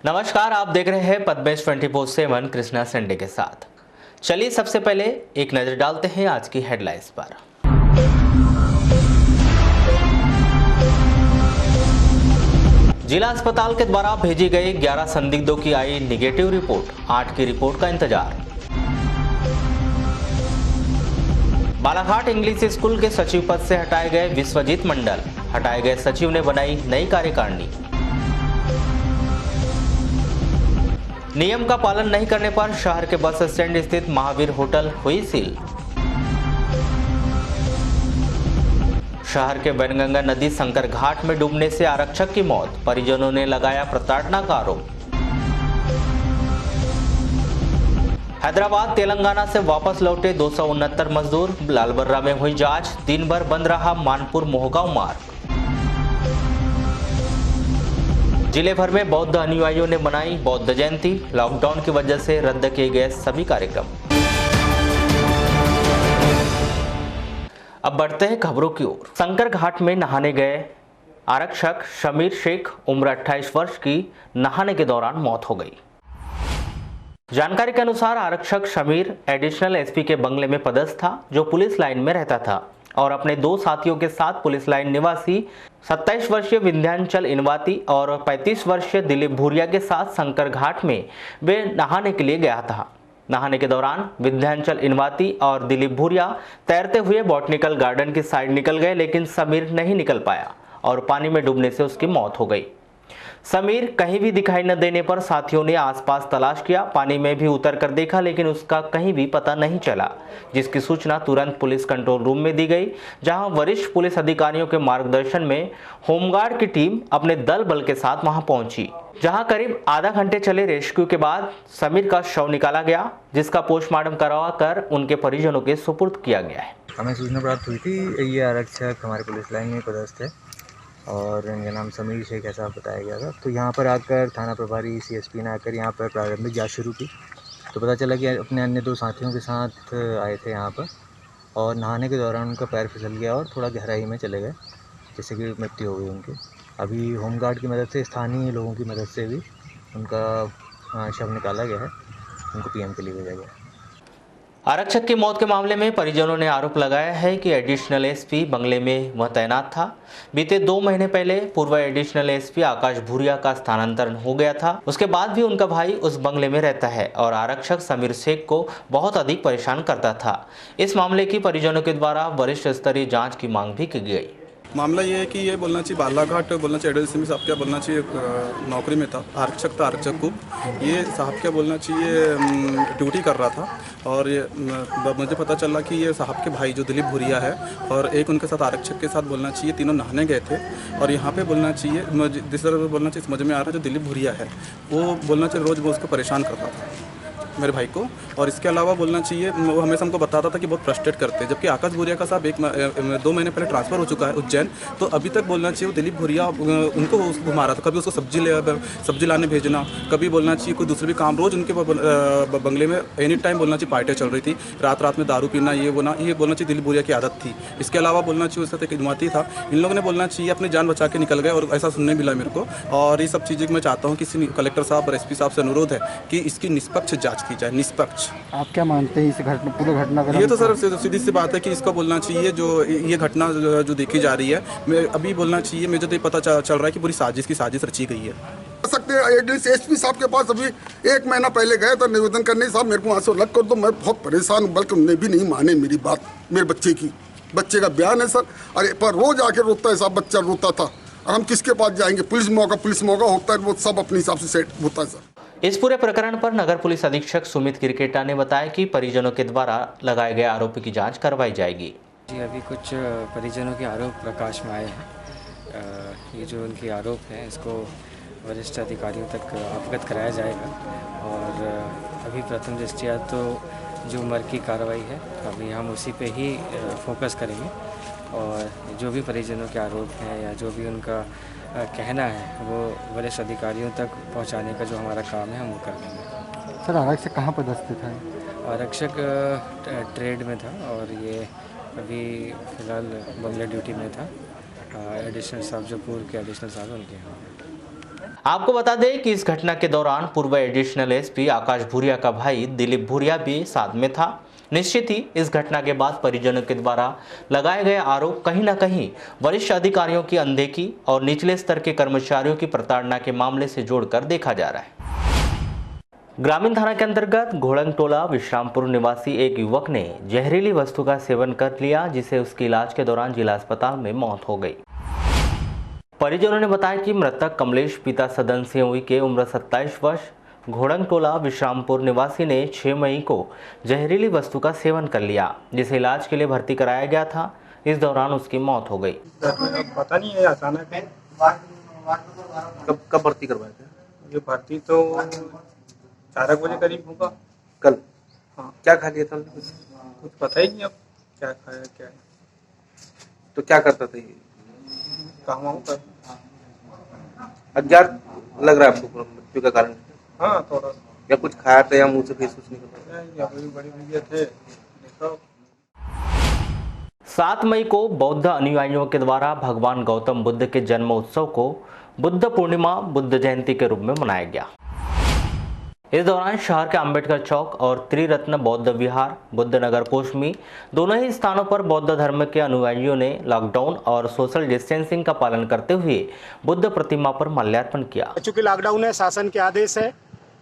नमस्कार, आप देख रहे हैं पद्मेश 24/7 कृष्णा संडे के साथ। चलिए सबसे पहले एक नजर डालते हैं आज की हेडलाइंस पर। जिला अस्पताल के द्वारा भेजी गई 11 संदिग्धों की आई निगेटिव रिपोर्ट, 8 की रिपोर्ट का इंतजार। बालाघाट इंग्लिश स्कूल के सचिव पद से हटाए गए विश्वजीत मंडल, हटाए गए सचिव ने बनाई नई कार्यकारिणी। नियम का पालन नहीं करने पर शहर के बस स्टैंड स्थित महावीर होटल हुई सील। शहर के वैनगंगा नदी शंकर घाट में डूबने से आरक्षक की मौत, परिजनों ने लगाया प्रताड़ना का आरोप। हैदराबाद तेलंगाना से वापस लौटे 269 मजदूर, लालबर्रा में हुई जांच, दिन भर बंद रहा मानपुर मोहगांव मार्ग। जिले भर में बौद्ध अनुयायियों ने मनाई बौद्ध जयंती, लॉकडाउन की वजह से रद्द किए गए सभी कार्यक्रम। अब बढ़ते हैं खबरों की ओर। शंकर घाट में नहाने गए आरक्षक शमीर शेख उम्र 28 वर्ष की नहाने के दौरान मौत हो गई। जानकारी के अनुसार आरक्षक शमीर एडिशनल एसपी के बंगले में पदस्थ था, जो पुलिस लाइन में रहता था और अपने 2 साथियों के साथ पुलिस लाइन निवासी 27 वर्षीय विंध्याचल इनवाती और 35 वर्षीय दिलीप भूरिया के साथ शंकर घाट में वे नहाने के लिए गया था। नहाने के दौरान विंध्याचल इनवाती और दिलीप भूरिया तैरते हुए बॉटनिकल गार्डन की साइड निकल गए, लेकिन समीर नहीं निकल पाया और पानी में डूबने से उसकी मौत हो गई। समीर कहीं भी दिखाई न देने पर साथियों ने आसपास तलाश किया, पानी में भी उतर कर देखा, लेकिन उसका कहीं भी पता नहीं चला, जिसकी सूचना तुरंत पुलिस कंट्रोल रूम में दी गई, जहां वरिष्ठ पुलिस अधिकारियों के मार्गदर्शन में होमगार्ड की टीम अपने दल बल के साथ वहां पहुंची, जहां करीब आधा घंटे चले रेस्क्यू के बाद समीर का शव निकाला गया, जिसका पोस्टमार्टम करवा कर उनके परिजनों के सुपुर्द किया गया है। हमें सूचना प्राप्त हुई थी, ये आरक्षक हमारे पुलिस लाइन में पदस्थ है और इनका नाम समीर शेख ऐसा बताया गया था। तो यहाँ पर आकर थाना प्रभारी CSP ने आकर यहाँ पर प्रारंभिक जांच शुरू की, तो पता चला कि अपने अन्य 2 साथियों के साथ आए थे यहाँ पर और नहाने के दौरान उनका पैर फिसल गया और थोड़ा गहराई में चले गए, जिससे कि मृत्यु हो गई उनकी। अभी होमगार्ड की मदद से, स्थानीय लोगों की मदद से भी उनका शव निकाला गया है, उनको PM के लिए भेजा गया है। आरक्षक की मौत के मामले में परिजनों ने आरोप लगाया है कि एडिशनल एसपी बंगले में वह तैनात था। बीते 2 महीने पहले पूर्व एडिशनल एसपी आकाश भूरिया का स्थानांतरण हो गया था। उसके बाद भी उनका भाई उस बंगले में रहता है और आरक्षक समीर शेख को बहुत अधिक परेशान करता था। इस मामले की परिजनों के द्वारा वरिष्ठ स्तरीय जाँच की मांग भी की गई। मामला ये है कि ये बोलना चाहिए बालाघाट बोलना चाहिए एडल साहब क्या बोलना चाहिए नौकरी में था, आरक्षक था, आरक्षक को ये साहब क्या बोलना चाहिए ड्यूटी कर रहा था और ये मुझे पता चला कि ये साहब के भाई जो दिलीप भूरिया है और एक उनके साथ आरक्षक के साथ बोलना चाहिए तीनों नहाने गए थे और यहाँ पे बोलना चाहिए जिस तरह बोलना चाहिए समझ में आ रहा है जो दिलीप भूरिया है वो बोलना चाहिए रोज़ वो उसको परेशान करता था मेरे भाई को, और इसके अलावा बोलना चाहिए वो हमेशा हमको बताता था कि बहुत फ्रस्ट्रेट करते हैं, जबकि आकाश भूरिया का साहब 2 महीने पहले ट्रांसफ़र हो चुका है उज्जैन, तो अभी तक बोलना चाहिए वो दिलीप भूरिया उनको घुमा रहा था, कभी उसको सब्जी लाने भेजना, कभी बोलना चाहिए कोई दूसरे भी काम, रोज़ उनके बंगले में एनी टाइम बोलना चाहिए पार्टियाँ चल रही थी, रात में दारू पीना ये बोलना चाहिए दिलीप भूरिया की आदत थी। इसके अलावा बोलना चाहिए उसके साथ एक इनवाती था, इन लोगों ने बोलना चाहिए अपनी जान बचा के निकल गए और ऐसा सुनने मिला मेरे को। और ये सब चीज़ें मैं चाहता हूँ कि कलेक्टर साहब और SP साहब से अनुरोध है कि इसकी निष्पक्ष जाँच की जाए, निष्पक्ष। आप क्या मानते हैं इस पूरी घटना का? ये तो सर सीधी सी बात है कि इसको बोलना चाहिए जो ये घटना जो देखी जा रही है, मैं अभी बोलना चाहिए मुझे तो ये पता चल रहा है कि पूरी साजिश रची गई है। सकते SP साहब के पास अभी 1 महीना पहले गए तो निवेदन करने, साहब मेरे को वहाँ से अलग कर दो, मैं बहुत परेशान हूँ, बल्कि उन्हें भी नहीं माने मेरी बात, मेरे बच्चे का बयान है सर। अरे पर रोज आके रोता है साहब, बच्चा रोता था और हम किसके पास जाएंगे? पुलिस मौका होता है, वो सब अपने हिसाब से सेट होता है सर। इस पूरे प्रकरण पर नगर पुलिस अधीक्षक सुमित क्रिकेटा ने बताया कि परिजनों के द्वारा लगाए गए आरोप की जांच करवाई जाएगी। जी अभी कुछ परिजनों के आरोप प्रकाश में आए हैं। ये जो उनके आरोप हैं इसको वरिष्ठ अधिकारियों तक अवगत कराया जाएगा और अभी प्रथम दृष्टया तो जो उम्र की कार्रवाई है अभी हम उसी पे ही फोकस करेंगे और जो भी परिजनों के आरोप हैं या जो भी उनका कहना है वो वरिष्ठ अधिकारियों तक पहुंचाने का जो हमारा काम है हम वो कर देंगे। सर आरक्षक कहाँ पदस्थ था? आरक्षक ट्रेड में था और ये अभी फ़िलहाल बंगला ड्यूटी में था। एडिशनल साहब जो पूर्व के एडिशनल साहब उनके यहाँ। आपको बता दें कि इस घटना के दौरान पूर्व एडिशनल एसपी आकाश भूरिया का भाई दिलीप भूरिया भी साथ में था। निश्चित ही इस घटना के बाद परिजनों के द्वारा लगाए गए आरोप कहीं न कहीं वरिष्ठ अधिकारियों की अनदेखी और निचले स्तर के कर्मचारियों की प्रताड़ना के मामले से जोड़कर देखा जा रहा है। ग्रामीण थाना के अंतर्गत घोड़ंग टोला विश्रामपुर निवासी एक युवक ने जहरीली वस्तु का सेवन कर लिया, जिसे उसके इलाज के दौरान जिला अस्पताल में मौत हो गई। परिजनों ने बताया कि मृतक कमलेश पिता सदन सिंह के उम्र 27 वर्ष घोड़ंग टोला विश्रामपुर निवासी ने 6 मई को जहरीली वस्तु का सेवन कर लिया, जिसे इलाज के लिए भर्ती कराया गया था। इस दौरान उसकी मौत हो गई। पता नहीं है, अचानक है। कब भर्ती करवाए थे? ये भर्ती तो 4 बजे करीब होगा कल। हाँ। क्या खा लिया था? कुछ पता ही नहीं अब क्या खाया क्या है। तो क्या करता था ये? काम कर। अज्ञात लग रहा है आपको मृत्यु का कारण? हाँ, थोड़ा या कुछ खाया था या मुंह से फेस कुछ निकल रहा या बड़ी भैया थे देखो। 7 मई को बौद्ध अनुयायियों के द्वारा भगवान गौतम बुद्ध के जन्म उत्सव को बुद्ध पूर्णिमा बुद्ध जयंती के रूप में मनाया गया। इस दौरान शहर के अंबेडकर चौक और त्रिरत्न बौद्ध विहार बुद्ध नगर कोशमी दोनों ही स्थानों पर बौद्ध धर्म के अनुयायियों ने लॉकडाउन और सोशल डिस्टेंसिंग का पालन करते हुए बुद्ध प्रतिमा पर माल्यार्पण किया। चूंकि लॉकडाउन है, शासन के आदेश है,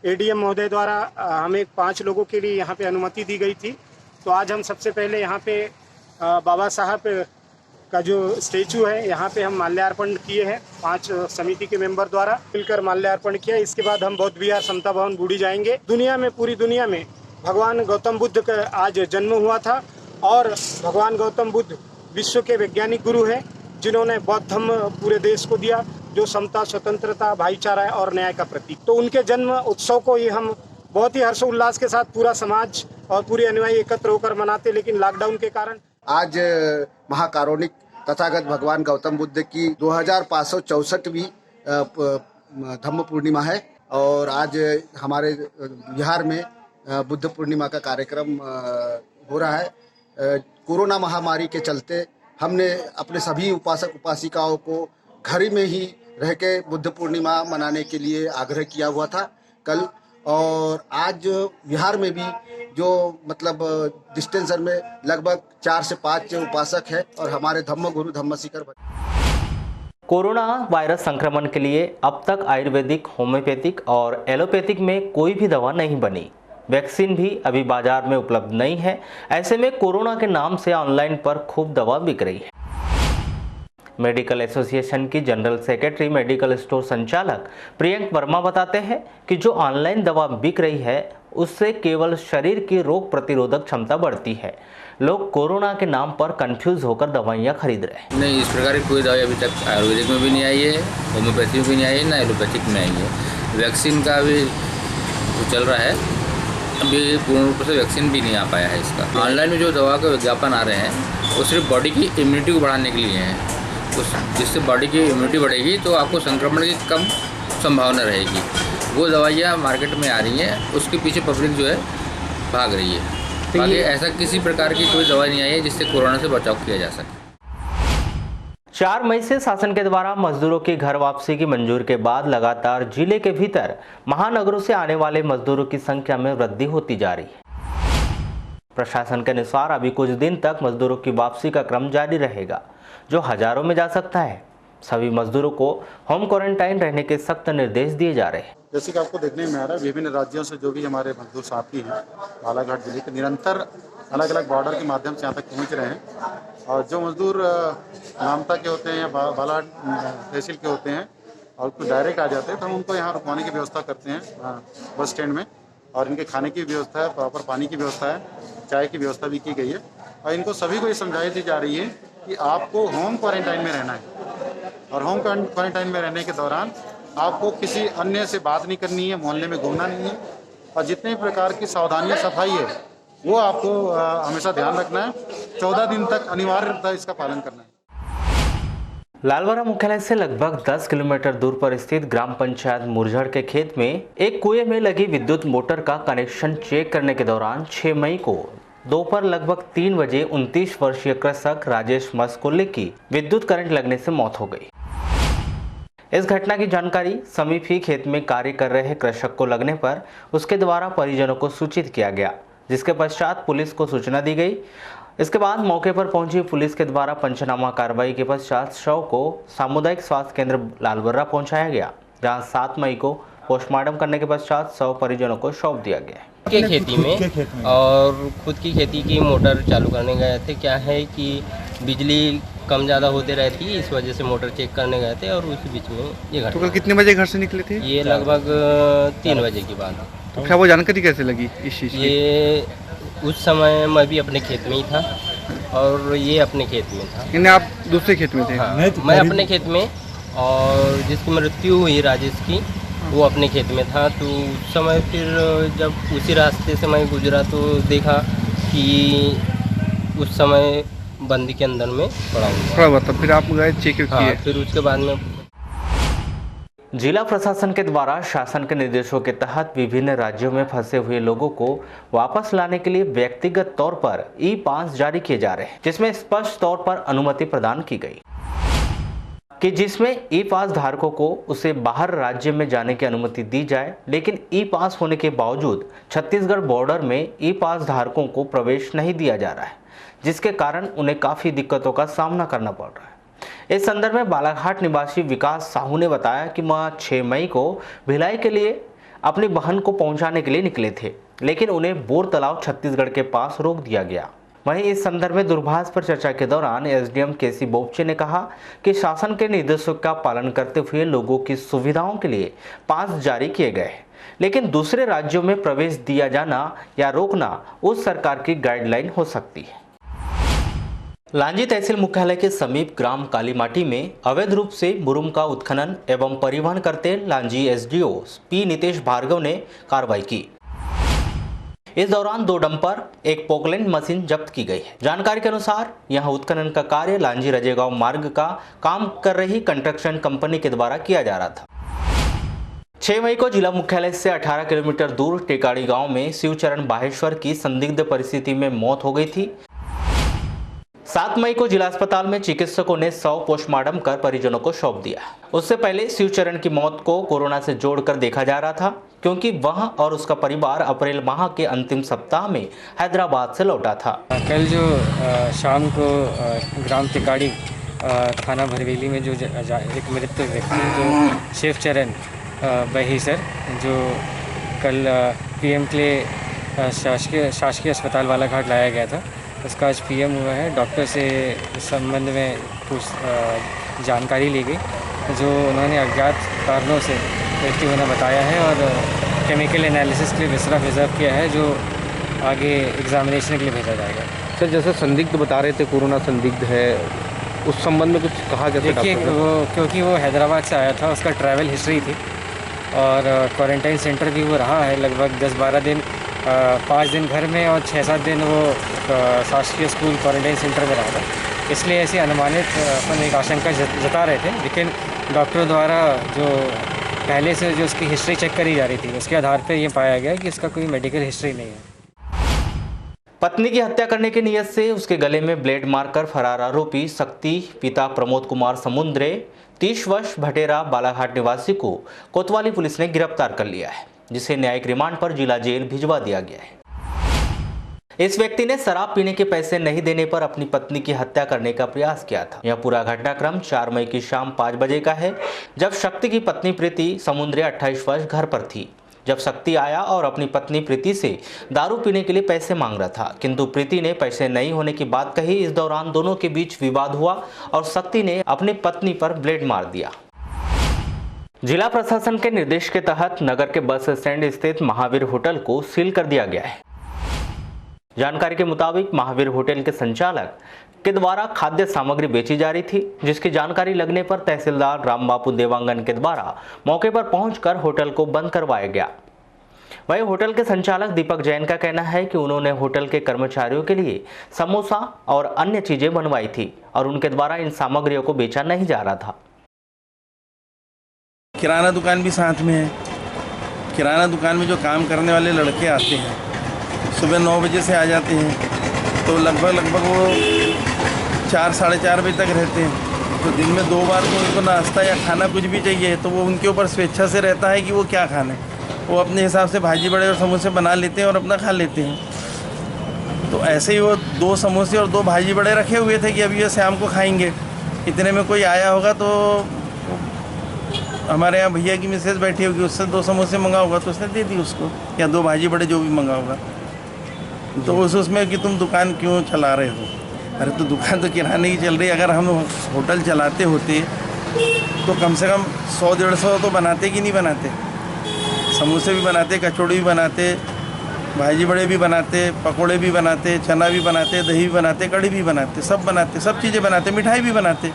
एडीएम महोदय द्वारा हमें 5 लोगों के लिए यहाँ पे अनुमति दी गई थी। तो आज हम सबसे पहले यहाँ पे बाबा साहब का जो स्टेचू है यहाँ पे हम माल्यार्पण किए हैं। 5 समिति के मेंबर द्वारा मिलकर माल्यार्पण किया। इसके बाद हम बौद्ध विहार समता भवन बूढ़ी जाएंगे। दुनिया में, पूरी दुनिया में भगवान गौतम बुद्ध का आज जन्म हुआ था और भगवान गौतम बुद्ध विश्व के वैज्ञानिक गुरु हैं, जिन्होंने बौद्ध धर्म पूरे देश को दिया, जो समता, स्वतंत्रता, भाईचारा और न्याय का प्रतीक। तो उनके जन्म उत्सव को ही हम बहुत ही हर्षोल्लास के साथ पूरा समाज और पूरे अनुयायी एकत्र होकर मनाते, लेकिन लॉकडाउन के कारण आज महाकारुणिक तथागत भगवान गौतम बुद्ध की 2564वीं धम्म पूर्णिमा है और आज हमारे बिहार में बुद्ध पूर्णिमा का कार्यक्रम हो रहा है। कोरोना महामारी के चलते हमने अपने सभी उपासक उपासिकाओं को घर में ही रह के बुद्ध पूर्णिमा मनाने के लिए आग्रह किया हुआ था कल, और आज बिहार में भी जो मतलब डिस्टेंसर में लगभग 4 से 5 उपासक है और हमारे धम्म गुरु धम्म शिखर। कोरोना वायरस संक्रमण के लिए अब तक आयुर्वेदिक, होम्योपैथिक और एलोपैथिक में कोई भी दवा नहीं बनी। वैक्सीन भी अभी बाजार में उपलब्ध नहीं है। ऐसे में कोरोना के नाम से ऑनलाइन पर खूब दवा बिक रही है। मेडिकल एसोसिएशन की जनरल सेक्रेटरी मेडिकल स्टोर संचालक प्रियंक वर्मा बताते हैं कि जो ऑनलाइन दवा बिक रही है उससे केवल शरीर की रोग प्रतिरोधक क्षमता बढ़ती है। लोग कोरोना के नाम पर कंफ्यूज होकर दवाइयां खरीद रहे हैं। नहीं, इस प्रकार की कोई दवाई अभी तक आयुर्वेदिक में भी नहीं आई है, होम्योपैथी में भी नहीं आई है, ना एलोपैथिक में आई है। वैक्सीन का भी चल रहा है, अभी पूर्ण रूप से वैक्सीन भी नहीं आ पाया है इसका। ऑनलाइन में जो दवा के विज्ञापन आ रहे हैं वो सिर्फ बॉडी की इम्यूनिटी को बढ़ाने के लिए हैं। जिससे बॉडी की इम्यूनिटी बढ़ेगी तो आपको संक्रमण की कम संभावना रहेगी। वो दवाइयाँ मार्केट में आ रही हैं, उसके पीछे पब्लिक जो है भाग रही है। बाकी ऐसा किसी प्रकार की कोई दवाई नहीं आई है जिससे कोरोना से बचाव किया जा सके। 4 मई से शासन के द्वारा मजदूरों की घर वापसी की मंजूरी के बाद लगातार जिले के भीतर महानगरों से आने वाले मजदूरों की संख्या में वृद्धि होती जा रही है। प्रशासन के अनुसार अभी कुछ दिन तक मजदूरों की वापसी का क्रम जारी रहेगा, जो हजारों में जा सकता है। सभी मजदूरों को होम क्वारंटाइन रहने के सख्त निर्देश दिए जा रहे हैं। जैसे कि आपको देखने में आ रहा है, विभिन्न राज्यों से जो भी हमारे मजदूर साथी हैं बालाघाट जिले के निरंतर अलग अलग बॉर्डर के माध्यम से यहाँ तक पहुँच रहे हैं। और जो मजदूर नामता के होते हैं या बालाघाट तहसील के होते हैं और कुछ डायरेक्ट आ जाते हैं तो हम उनको यहाँ रुकवाने की व्यवस्था करते हैं बस स्टैंड में। और इनके खाने की व्यवस्था है, प्रॉपर पानी की व्यवस्था है, चाय की व्यवस्था भी की गई है। और इनको सभी को ये समझाई दी जा रही है कि आपको होम क्वारंटाइन में रहना है और होम क्वारंटाइन में रहने के दौरान आपको किसी अन्य से बात नहीं करनी है, मोहल्ले में घूमना नहीं है और जितने प्रकार की सावधानियां सफाई है वो आपको हमेशा ध्यान रखना है। 14 दिन तक अनिवार्यतः इसका पालन करना है। लालवारा मुख्यालय से लगभग 10 किलोमीटर दूर पर स्थित ग्राम पंचायत मुरझड़ के खेत में एक कुएं में लगी विद्युत मोटर का कनेक्शन चेक करने के दौरान 6 मई को दोपहर लगभग 3 बजे 29 वर्षीय कृषक राजेश मस्कोले की विद्युत करंट लगने से मौत हो गई। इस घटना की जानकारी समीप ही खेत में कार्य कर रहे कृषक को लगने पर उसके द्वारा परिजनों को सूचित किया गया, जिसके पश्चात पुलिस को सूचना दी गई। इसके बाद मौके पर पहुंची पुलिस के द्वारा पंचनामा कार्रवाई के पश्चात शव को सामुदायिक स्वास्थ्य केंद्र लालबर्रा पहुंचाया गया, जहां 7 मई को पोस्टमार्टम करने के पश्चात शव परिजनों को सौंप दिया गया। के खेती में और खुद की खेती की मोटर चालू करने गए थे। क्या है कि बिजली कम ज़्यादा होते रहती है, इस वजह से मोटर चेक करने गए थे और उसी बीच में ये घटना। तो कल कितने बजे घर से निकले थे? ये लगभग 3 बजे की बात। तो क्या वो जानकारी कैसे लगी इस चीज़ की? ये उस समय मैं भी अपने खेत में ही था और ये अपने खेत में था। यानी आप दूसरे खेत में थे? हाँ, मैं अपने खेत में, और जिसकी मृत्यु हुई राजेश की, वो अपने खेत में था। तो उस समय फिर जब उसी रास्ते से मैं गुजरा तो देखा कि उस समय बंदी के अंदर में पड़ा हुआ था। फिर आप गए चेक किए? हाँ, फिर उसके बाद में जिला प्रशासन के द्वारा शासन के निर्देशों के तहत विभिन्न राज्यों में फंसे हुए लोगों को वापस लाने के लिए व्यक्तिगत तौर पर ई-पास जारी किए जा रहे हैं, जिसमें स्पष्ट तौर पर अनुमति प्रदान की गई कि जिसमें ई-पास धारकों को उसे बाहर राज्य में जाने की अनुमति दी जाए। लेकिन ई-पास होने के बावजूद छत्तीसगढ़ बॉर्डर में ई-पास धारकों को प्रवेश नहीं दिया जा रहा है, जिसके कारण उन्हें काफ़ी दिक्कतों का सामना करना पड़ रहा है। इस संदर्भ में बालाघाट निवासी विकास साहू ने बताया कि वह 6 मई को भिलाई के लिए अपनी बहन को पहुंचाने के लिए निकले थे, लेकिन उन्हें बोर तालाब छत्तीसगढ़ के पास रोक दिया गया। वहीं इस संदर्भ में दूरभाष पर चर्चा के दौरान एसडीएम केसी बोपचे ने कहा कि शासन के निर्देशों का पालन करते हुए लोगों की सुविधाओं के लिए पास जारी किए गए हैं, लेकिन दूसरे राज्यों में प्रवेश दिया जाना या रोकना उस सरकार की गाइडलाइन हो सकती है। लांजी तहसील मुख्यालय के समीप ग्राम कालीमाटी में अवैध रूप से मुरुम का उत्खनन एवं परिवहन करते लांजी एसडीओ पी नितेश भार्गव ने कार्रवाई की। इस दौरान 2 डंपर, एक पोकलैंड मशीन जब्त की गई है। जानकारी के अनुसार यहां उत्खनन का कार्य लांजी रजेगांव मार्ग का काम कर रही कंस्ट्रक्शन कंपनी के द्वारा किया जा रहा था। 6 मई को जिला मुख्यालय से 18 किलोमीटर दूर टेकाड़ी गांव में शिवचरण बाहेश्वर की संदिग्ध परिस्थिति में मौत हो गई थी। 7 मई को जिला अस्पताल में चिकित्सकों ने शव पोस्टमार्टम कर परिजनों को सौंप दिया। उससे पहले शिवचरण की मौत को कोरोना से जोड़कर देखा जा रहा था, क्योंकि वह और उसका परिवार अप्रैल माह के अंतिम सप्ताह में हैदराबाद से लौटा था। कल जो शाम को ग्राम टिकाड़ी थाना भरवेली में जो एक मृत व्यक्ति जो शिवचरण बहीसर जो कल पीएम के लिए शासकीय अस्पताल बालाघाट लाया गया था, उसका आज पीएम हुआ है। डॉक्टर से इस संबंध में कुछ जानकारी ली गई, जो उन्होंने अज्ञात कारणों से मृत्यु होना बताया है और केमिकल एनालिसिस के लिए रिजर्व किया है, जो आगे एग्जामिनेशन के लिए भेजा जाएगा। सर, जैसे संदिग्ध बता रहे थे, कोरोना संदिग्ध है, उस संबंध में कुछ कहा गया? देखिए, क्योंकि वो हैदराबाद से आया था, उसका ट्रैवल हिस्ट्री थी और क्वारंटाइन सेंटर भी वो रहा है लगभग 10-12 दिन, 5 दिन घर में और 6-7 दिन वो शासकीय स्कूल क्वारंटाइन सेंटर में रहा था। इसलिए ऐसी अनुमानित अपन एक आशंका जता रहे थे, लेकिन डॉक्टरों द्वारा जो पहले से जो उसकी हिस्ट्री चेक करी जा रही थी, उसके आधार पर ये पाया गया कि इसका कोई मेडिकल हिस्ट्री नहीं है। पत्नी की हत्या करने की नीयत से उसके गले में ब्लेड मारकर फरार आरोपी शक्ति पिता प्रमोद कुमार समुद्रे 30 वर्ष भटेरा बालाघाट निवासी को कोतवाली पुलिस ने गिरफ्तार कर लिया है, जिसे न्यायिक रिमांड पर जिला जेल भिजवा दिया गया है। इस व्यक्ति ने शराब पीने के पैसे नहीं देने पर अपनी पत्नी की हत्या करने का प्रयास किया था। यह पूरा घटनाक्रम 4 मई की शाम 5 बजे का है, जब शक्ति की पत्नी प्रीति समुद्रे 28 वर्ष घर पर थी। जब शक्ति आया और अपनी पत्नी प्रीति से दारू पीने के लिए पैसे मांग रहा था, किंतु प्रीति ने पैसे नहीं होने की बात कही। इस दौरान दोनों के बीच विवाद हुआ और शक्ति ने अपनी पत्नी पर ब्लेड मार दिया। जिला प्रशासन के निर्देश के तहत नगर के बस स्टैंड स्थित महावीर होटल को सील कर दिया गया है। जानकारी के मुताबिक महावीर होटल के संचालक के द्वारा खाद्य सामग्री बेची जा रही थी, जिसकी जानकारी लगने पर तहसीलदार रामबापू देवांगन के द्वारा मौके पर पहुंचकर होटल को बंद करवाया गया। वहीं होटल के संचालक दीपक जैन का कहना है कि उन्होंने होटल के कर्मचारियों के लिए समोसा और अन्य चीजें बनवाई थी और उनके द्वारा इन सामग्रियों को बेचा नहीं जा रहा था। किराना दुकान भी साथ में है। किराना दुकान में जो काम करने वाले लड़के आते हैं, सुबह 9 बजे से आ जाते हैं, तो लगभग वो 4 साढ़े 4 बजे तक रहते हैं। तो दिन में 2 बार तो उनको नाश्ता या खाना कुछ भी चाहिए, तो वो उनके ऊपर स्वेच्छा से रहता है कि वो क्या खाने। वो अपने हिसाब से भाजी बड़े और समोसे बना लेते हैं और अपना खा लेते हैं। तो ऐसे ही वो 2 समोसे और 2 भाजी बड़े रखे हुए थे कि अभी ये शाम को खाएंगे। इतने में कोई आया होगा तो हमारे यहाँ भैया की मिसेज बैठी होगी, उससे 2 समोसे मंगा होगा तो उसने दे दी उसको, या 2 भाजी बड़े जो भी मंगा होगा। तो उसमें कि तुम दुकान क्यों चला रहे हो? अरे तो दुकान तो किराने की चल रही है। अगर हम होटल चलाते होते तो कम से कम 100-150 तो बनाते कि नहीं बनाते? समोसे भी बनाते, कचौड़ी भी बनाते, भाजी बड़े भी बनाते, पकोड़े भी बनाते, चना भी बनाते, दही भी बनाते, कढ़ी भी बनाते, सब बनाते, सब चीज़ें बनाते, मिठाई भी बनाते।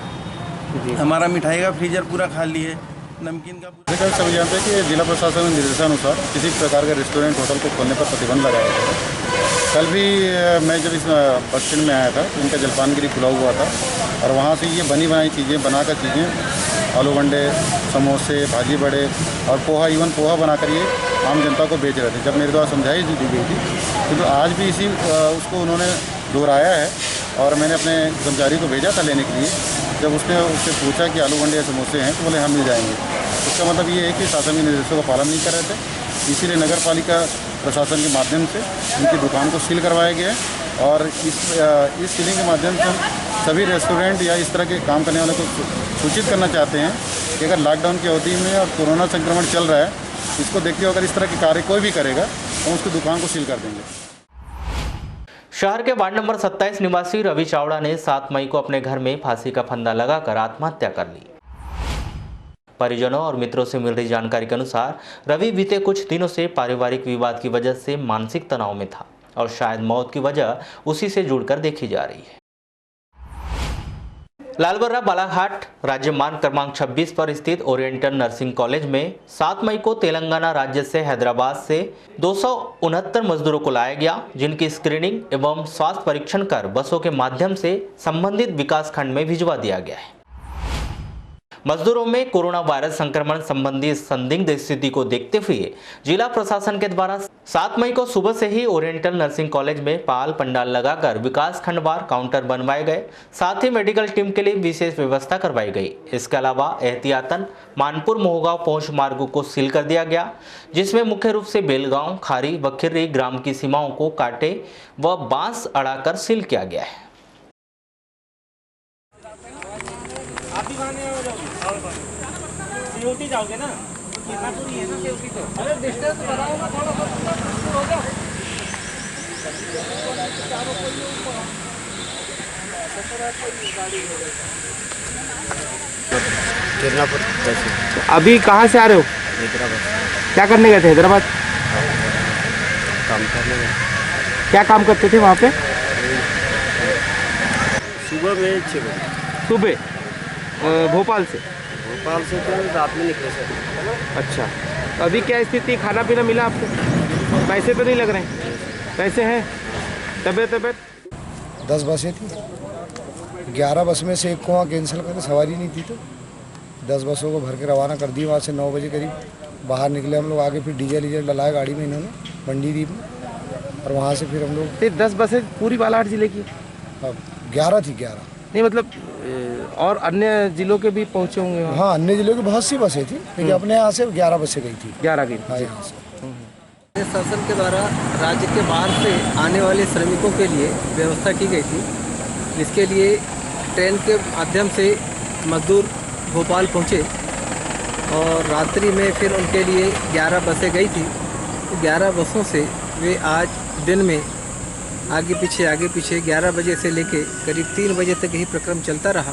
हमारा मिठाई का फ्रीजर पूरा खाली है, नमकीन का पूरा। सभी जानते हैं कि जिला प्रशासन के निर्देशानुसार किसी प्रकार का रेस्टोरेंट होटल को खोलने पर प्रतिबंध लगाया गया है। कल भी मैं जब इस बस स्टैंड में आया था तो इनका जलपानगिरी खुला हुआ था और वहाँ से ये बनी बनाई चीज़ें बनाकर चीज़ें आलू बंडे, समोसे, भाजी बड़े और पोहा, इवन पोहा बनाकर ये आम जनता को बेच रहे थे। जब मेरे द्वारा समझाई दी गई थी तो उसको आज भी उसको उन्होंने दोहराया है और मैंने अपने कर्मचारी को भेजा था लेने के लिए। जब उसने उससे पूछा कि आलू बंडे या समोसे हैं तो बोले हाँ मिल जाएंगे। उसका मतलब ये है कि शासन के निर्देशों का पालन नहीं कर रहे थे, इसीलिए नगर पालिका प्रशासन के माध्यम से उनकी दुकान को सील करवाया गया है। और इस सीलिंग के माध्यम से हम सभी रेस्टोरेंट या इस तरह के काम करने वालों को सूचित करना चाहते हैं कि अगर लॉकडाउन की अवधि में और कोरोना संक्रमण चल रहा है, इसको देखते हुए अगर इस तरह के कार्य कोई भी करेगा तो उसकी दुकान को सील कर देंगे। शहर के वार्ड नंबर 27 निवासी रवि चावड़ा ने 7 मई को अपने घर में फांसी का फंदा लगाकर आत्महत्या कर ली। परिजनों और मित्रों से मिल रही जानकारी के अनुसार रवि बीते कुछ दिनों से पारिवारिक विवाद की वजह से मानसिक तनाव में था और शायद मौत की वजह उसी से जुड़कर देखी जा रही है। लालबर्रा बालाघाट राज्य मार्ग क्रमांक 26 पर स्थित ओरिएंटल नर्सिंग कॉलेज में 7 मई को तेलंगाना राज्य से हैदराबाद से 269 मजदूरों को लाया गया, जिनकी स्क्रीनिंग एवं स्वास्थ्य परीक्षण कर बसों के माध्यम से संबंधित विकास खंड में भिजवा दिया गया है। मजदूरों में कोरोना वायरस संक्रमण संबंधी संदिग्ध स्थिति को देखते हुए जिला प्रशासन के द्वारा 7 मई को सुबह से ही ओरिएंटल नर्सिंग कॉलेज में पाल पंडाल लगाकर विकास खंडवार काउंटर बनवाए गए। साथ ही मेडिकल टीम के लिए विशेष व्यवस्था करवाई गई। इसके अलावा एहतियातन मानपुर मोहगांव पहुंच मार्गों को सील कर दिया गया, जिसमें मुख्य रूप से बेलगांव, खारी व खिर्री ग्राम की सीमाओं को कांटे व बांस अड़ाकर सील किया गया है। सीओटी जाओगे ना, कितना दूरी है ना सीओटी तो? अरे डिस्टेंस बढ़ाओ ना थोड़ा सा, हो जाओ। अभी कहाँ से आ रहे हो? हैदराबाद। क्या करने गए थे हैदराबाद? काम करने गए। क्या काम करते थे वहाँ पे? सुबह में 6 बजे। सुबह भोपाल से तो रात में निकले सर। अच्छा, तो अभी क्या स्थिति, खाना पीना मिला आपको? पैसे तो नहीं लग रहे हैं? पैसे हैं? तबीयत 10 बसें थी, 11 बस में से एक को वहाँ कैंसिल करके सवारी नहीं थी, तो 10 बसों को भर के रवाना कर दी। वहाँ से 9 बजे करीब बाहर निकले हम लोग। आगे फिर डीजल डलाया गाड़ी में इन्होंने मंडीदीप में, और वहाँ से फिर हम लोग 10 बसें पूरी बालाघाट जिले की? 11 थी। 11 नहीं, मतलब और अन्य जिलों के भी पहुँचे होंगे? हाँ, अन्य जिलों की बहुत सी बसें थी, लेकिन अपने यहाँ से 11 बसें गई थी। 11 की? हाँ, यहाँ से। शासन के द्वारा राज्य के बाहर से आने वाले श्रमिकों के लिए व्यवस्था की गई थी। इसके लिए ट्रेन के माध्यम से मजदूर भोपाल पहुँचे और रात्रि में फिर उनके लिए 11 बसें गई थी। 11 बसों से वे आज दिन में आगे पीछे 11 बजे से लेके करीब 3 बजे तक यही प्रक्रम चलता रहा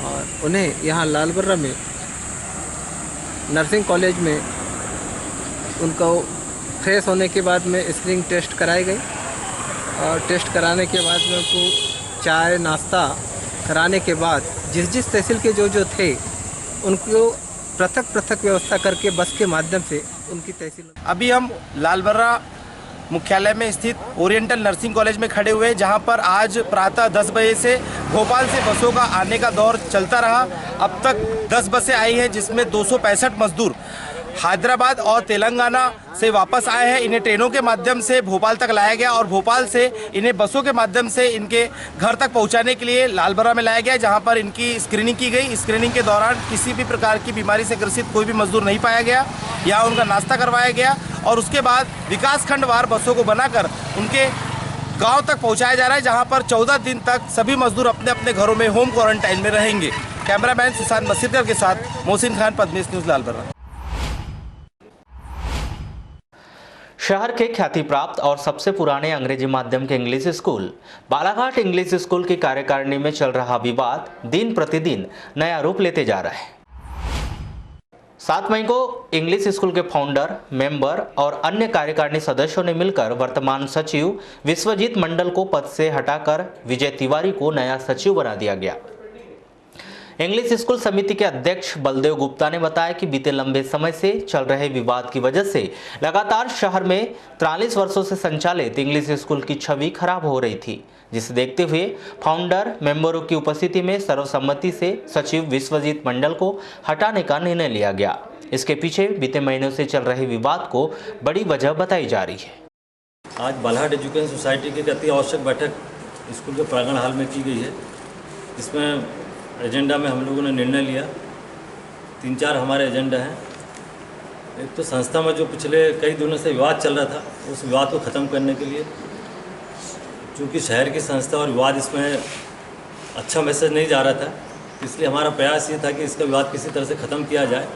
और उन्हें यहाँ लालबर्रा में नर्सिंग कॉलेज में उनको फ्रेश होने के बाद में स्क्रीनिंग टेस्ट कराए गए और टेस्ट कराने के बाद में उनको चाय नाश्ता कराने के बाद जिस तहसील के जो थे उनको पृथक व्यवस्था करके बस के माध्यम से उनकी तहसील। अभी हम लालबर्रा मुख्यालय में स्थित ओरिएंटल नर्सिंग कॉलेज में खड़े हुए, जहां पर आज प्रातः 10 बजे से भोपाल से बसों का आने का दौर चलता रहा। अब तक 10 बसें आई हैं, जिसमें 265 मजदूर हैदराबाद और तेलंगाना से वापस आए हैं। इन्हें ट्रेनों के माध्यम से भोपाल तक लाया गया और भोपाल से इन्हें बसों के माध्यम से इनके घर तक पहुंचाने के लिए लालबरा में लाया गया, जहां पर इनकी स्क्रीनिंग की गई। स्क्रीनिंग के दौरान किसी भी प्रकार की बीमारी से ग्रसित कोई भी मजदूर नहीं पाया गया। यहाँ उनका नाश्ता करवाया गया और उसके बाद विकासखंड वार बसों को बनाकर उनके गांव तक पहुंचाया जा रहा है, जहां पर 14 दिन तक सभी मजदूर अपने अपने घरों में होम क्वारंटाइन में रहेंगे। कैमरामैन सुशांत मसीदकर के साथ मोहसिन खान, पद्मेश न्यूज़, लालबरा। शहर के ख्याति प्राप्त और सबसे पुराने अंग्रेजी माध्यम के English school Balaghat English school की कार्यकारिणी में चल रहा विवाद दिन प्रतिदिन नया रूप लेते जा रहा है। 7 मई को इंग्लिश स्कूल के फाउंडर, मेंबर और अन्य कार्यकारिणी सदस्यों ने मिलकर वर्तमान सचिव विश्वजीत मंडल को पद से हटाकर विजय तिवारी को नया सचिव बना दिया गया। इंग्लिश स्कूल समिति के अध्यक्ष बलदेव गुप्ता ने बताया कि बीते लंबे समय से चल रहे विवाद की वजह से लगातार शहर में 43 वर्षों से संचालित इंग्लिश स्कूल की छवि खराब हो रही थी, जिसे देखते हुए फाउंडर, मेंबरों की उपस्थिति में सर्वसम्मति से सचिव विश्वजीत मंडल को हटाने का निर्णय लिया गया। इसके पीछे बीते महीनों से चल रहे विवाद को बड़ी वजह बताई जा रही है। आज बालाघाट एजुकेशन सोसाइटी की अति आवश्यक बैठक स्कूल के प्रांगण हाल में की गई है। इसमें एजेंडा में हम लोगों ने निर्णय लिया, 3-4 हमारे एजेंडा हैं। एक तो संस्था में जो पिछले कई दिनों से विवाद चल रहा था, उस विवाद को ख़त्म करने के लिए, चूँकि शहर की संस्था और विवाद इसमें अच्छा मैसेज नहीं जा रहा था, इसलिए हमारा प्रयास ये था कि इसका विवाद किसी तरह से ख़त्म किया जाए।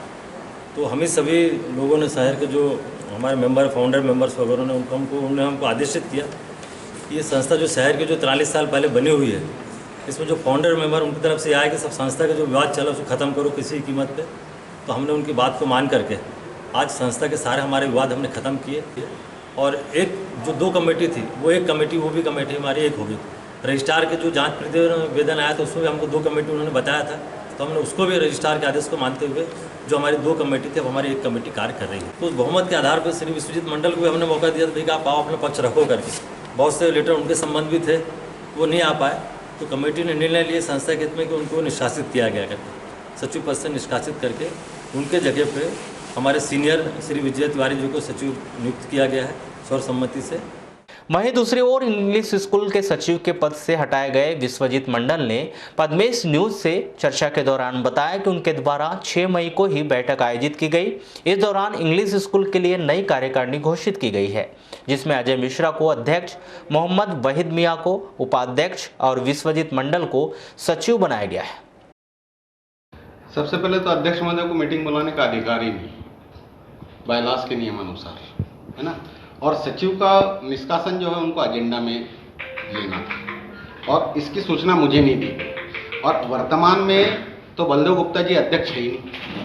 तो हम ही सभी लोगों ने, शहर के जो हमारे मेंबर, फाउंडर मेंबर्स वगैरह ने उन्होंने हमको आदेशित किया कि ये संस्था जो शहर की जो 43 साल पहले बनी हुई है, इसमें जो फाउंडर मेंबर उनकी तरफ से आया कि सब संस्था का जो विवाद चला उसको ख़त्म करो किसी कीमत पे। तो हमने उनकी बात को मान करके आज संस्था के सारे हमारे विवाद हमने ख़त्म किए और एक जो 2 कमेटी थी वो भी कमेटी हमारी एक हो गई। रजिस्ट्रार के जो जांच प्रतिवेदन आया था उसमें भी हमको 2 कमेटी उन्होंने बताया था, तो हमने उसको भी रजिस्ट्रार के आदेश को मानते हुए जो हमारी 2 कमेटी थी अब हमारी एक कमेटी कार्य कर रही है। तो उस बहुमत के आधार पर श्री विश्वजीत मंडल को भी हमने मौका दिया था कि आप आओ अपना पक्ष रखो करके। बहुत से लेटर उनके संबंध भी थे, वो नहीं आ पाए, तो कमेटी ने निर्णय लिया संस्था के हित में कि उनको निष्कासित किया गया करके, सचिव पद से निष्कासित करके उनके जगह पे हमारे सीनियर श्री विजय तिवारी जी को सचिव नियुक्त किया गया है सर्वसम्मति से। वहीं दूसरी ओर इंग्लिश स्कूल के सचिव के पद से हटाए गए विश्वजीत मंडल ने पद्मेश न्यूज से चर्चा के दौरान बताया कि उनके द्वारा 6 मई को ही बैठक आयोजित की गई। इस दौरान इंग्लिश स्कूल के लिए नई कार्यकारिणी घोषित की गई है, जिसमें अजय मिश्रा को अध्यक्ष, मोहम्मद वहीद मियां को उपाध्यक्ष और विश्वजीत मंडल को सचिव बनाया गया है। सबसे पहले तो अध्यक्ष महोदय को मीटिंग बुलाने का अधिकार ही नहीं, बायलास के नियमानुसार, है ना। और सचिव का निष्कासन जो है उनको एजेंडा में लेना था और इसकी सूचना मुझे नहीं दी गई। और वर्तमान में तो बलदेव गुप्ता जी अध्यक्ष है ही नहीं,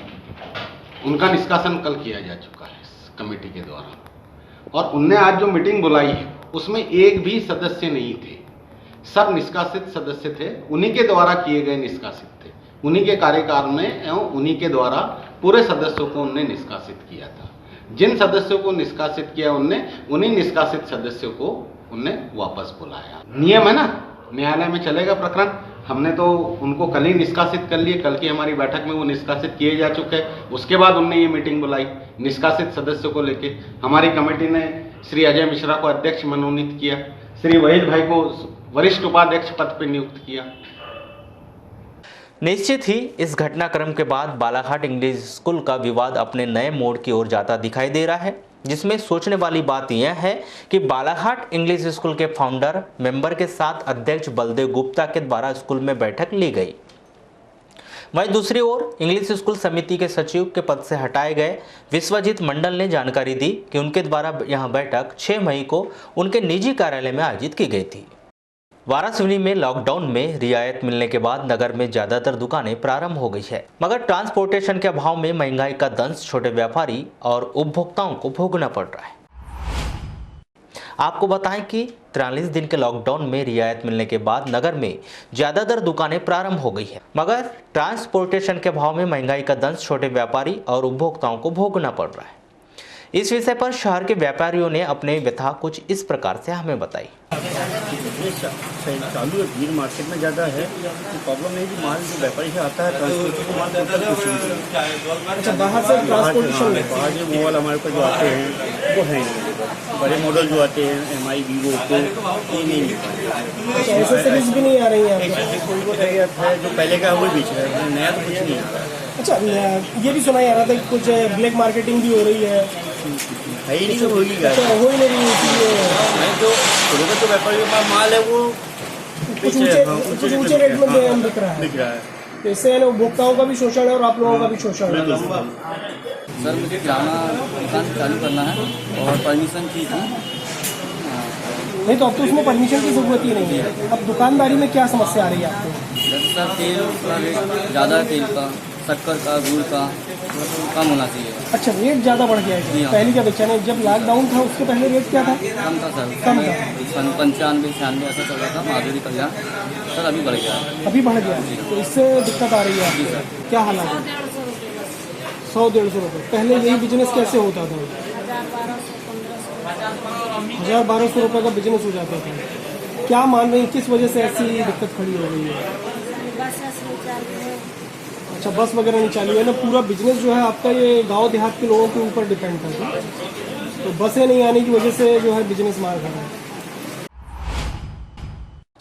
उनका निष्कासन कल किया जा चुका है इस कमेटी के द्वारा। और उनने आज जो मीटिंग बुलाई है उसमें एक भी सदस्य नहीं थे, सब निष्कासित सदस्य थे, उन्हीं के द्वारा किए गए निष्कासित थे, उन्हीं के कार्यकाल में एवं उन्हीं के द्वारा पूरे सदस्यों को उनने निष्कासित किया था। जिन सदस्यों को निष्कासित किया उनने उन्हीं निष्कासित सदस्यों को उनने वापस बुलाया। नियम है ना, न्यायालय में चलेगा प्रकरण। हमने तो उनको कल ही निष्कासित कर लिए, कल की हमारी बैठक में वो निष्कासित किए जा चुके हैं। उसके बाद उनने ये मीटिंग बुलाई निष्कासित सदस्यों को लेके। हमारी कमेटी ने श्री अजय मिश्रा को अध्यक्ष मनोनीत किया, श्री वहीद भाई को वरिष्ठ उपाध्यक्ष पद पर नियुक्त किया। निश्चित ही इस घटनाक्रम के बाद बालाघाट इंग्लिश स्कूल का विवाद अपने नए मोड़ की ओर जाता दिखाई दे रहा है, जिसमें सोचने वाली बात यह है कि बालाघाट इंग्लिश स्कूल के फाउंडर, मेंबर के साथ अध्यक्ष बलदेव गुप्ता के द्वारा स्कूल में बैठक ली गई। वहीं दूसरी ओर इंग्लिश स्कूल समिति के सचिव के पद से हटाए गए विश्वजीत मंडल ने जानकारी दी कि उनके द्वारा यहां बैठक 6 मई को उनके निजी कार्यालय में आयोजित की गई थी। वाराणसी में लॉकडाउन में रियायत मिलने के बाद नगर में ज्यादातर दुकानें प्रारंभ हो गई है, मगर ट्रांसपोर्टेशन के अभाव में महंगाई का दंश छोटे व्यापारी और उपभोक्ताओं को भोगना पड़ रहा है। आपको बताएं कि 43 दिन के लॉकडाउन में रियायत मिलने के बाद नगर में ज्यादातर दुकानें प्रारंभ हो गई है, मगर ट्रांसपोर्टेशन के अभाव में महंगाई का दंश छोटे व्यापारी और उपभोक्ताओं को भोगना पड़ रहा है। इस विषय पर शहर के व्यापारियों ने अपने व्यथा कुछ इस प्रकार से हमें बताई। बिजनेस चालू है, भीड़ मार्केट में ज़्यादा है, तो प्रॉब्लम नहीं कि माल जो व्यापारी से आता है ट्रांसपोर्ट को माल अच्छा, बाहर से ट्रांसपोर्टेशन बाहर जो मोबाइल हमारे पास जो आते हैं वो है नहीं, बड़े मॉडल जो आते हैं MI Vivo तो ये नहीं मिल पाए। एसेसरीज भी नहीं आ रही है कोई वो रह गया है जो पहले का वही बेच रहा है, नया तो कुछ नहीं आ रहा है। अच्छा, ये भी सुना जा रहा था कि कुछ ब्लैक मार्केटिंग भी हो रही है ही नहीं, तो होगी अच्छा, हो ही नहीं मैं जो छोटे तो व्यापारी का माल है वो कुछ ऊंचे रेट में बिक रहा है, तो इससे उपभोक्ताओं का भी शोषण है और आप लोगों का भी शोषण है। सर मुझे किराना दुकान चालू करना है और परमिशन की थी। नहीं तो अब तो उसमें परमिशन की जरूरत ही नहीं है। अब दुकानदारी में क्या समस्या आ रही है आपको? सर तेल का रेट ज़्यादा, तेल का, शक्कर का, गुड़ का कम होना चाहिए। अच्छा, रेट ज़्यादा बढ़ गया है। पहले क्या बेचा नहीं, जब लॉकडाउन था उसके पहले रेट क्या था? कम था सर, कम था, 95-96 ऐसा चल रहा था माधुरी कल्याण। सर अभी बढ़ गया, अभी बढ़ गया, तो इससे दिक्कत आ रही है आपको? क्या हालात है? 100-150 रुपये। पहले यही बिजनेस कैसे होता था? 1000-1200 रुपये का बिजनेस हो जाता था। क्या मान रही, किस वजह से ऐसी दिक्कत खड़ी हो गई है? अच्छा, बस वगैरह नहीं चालू है ना, पूरा बिजनेस जो है आपका ये गांव देहात के लोगों के ऊपर डिपेंड करता है, तो बसें नहीं आने की वजह से जो है बिजनेस मार खा रहा है।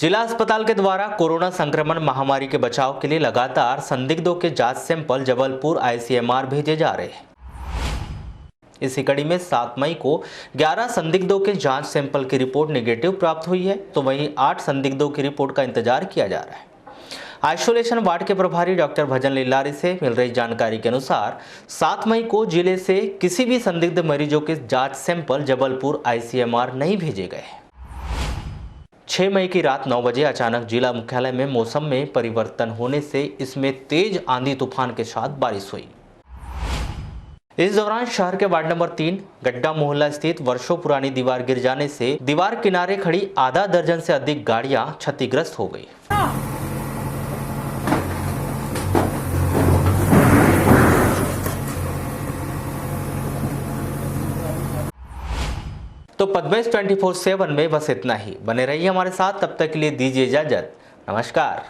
जिला अस्पताल के द्वारा कोरोना संक्रमण महामारी के बचाव के लिए लगातार संदिग्धों के जांच सैंपल जबलपुर ICMR भेजे जा रहे हैं। इसी कड़ी में 7 मई को 11 संदिग्धों के जांच सैंपल की रिपोर्ट नेगेटिव प्राप्त हुई है, तो वहीं 8 संदिग्धों की रिपोर्ट का इंतजार किया जा रहा है। आइसोलेशन वार्ड के प्रभारी डॉक्टर भजन लिल्लारी से मिल रही जानकारी के अनुसार 7 मई को जिले से किसी भी संदिग्ध मरीजों के जांच सैंपल जबलपुर ICMR नहीं भेजे गए। 6 मई की रात 9 बजे अचानक जिला मुख्यालय में मौसम में परिवर्तन होने से इसमें तेज आंधी तूफान के साथ बारिश हुई। इस दौरान शहर के वार्ड नंबर 3 गड्ढा मोहल्ला स्थित वर्षों पुरानी दीवार गिर जाने से दीवार किनारे खड़ी आधा दर्जन से अधिक गाड़ियां क्षतिग्रस्त हो गई। तो पद्मेश 24/7 में बस इतना ही। बने रहिए हमारे साथ, तब तक के लिए दीजिए इजाजत। नमस्कार।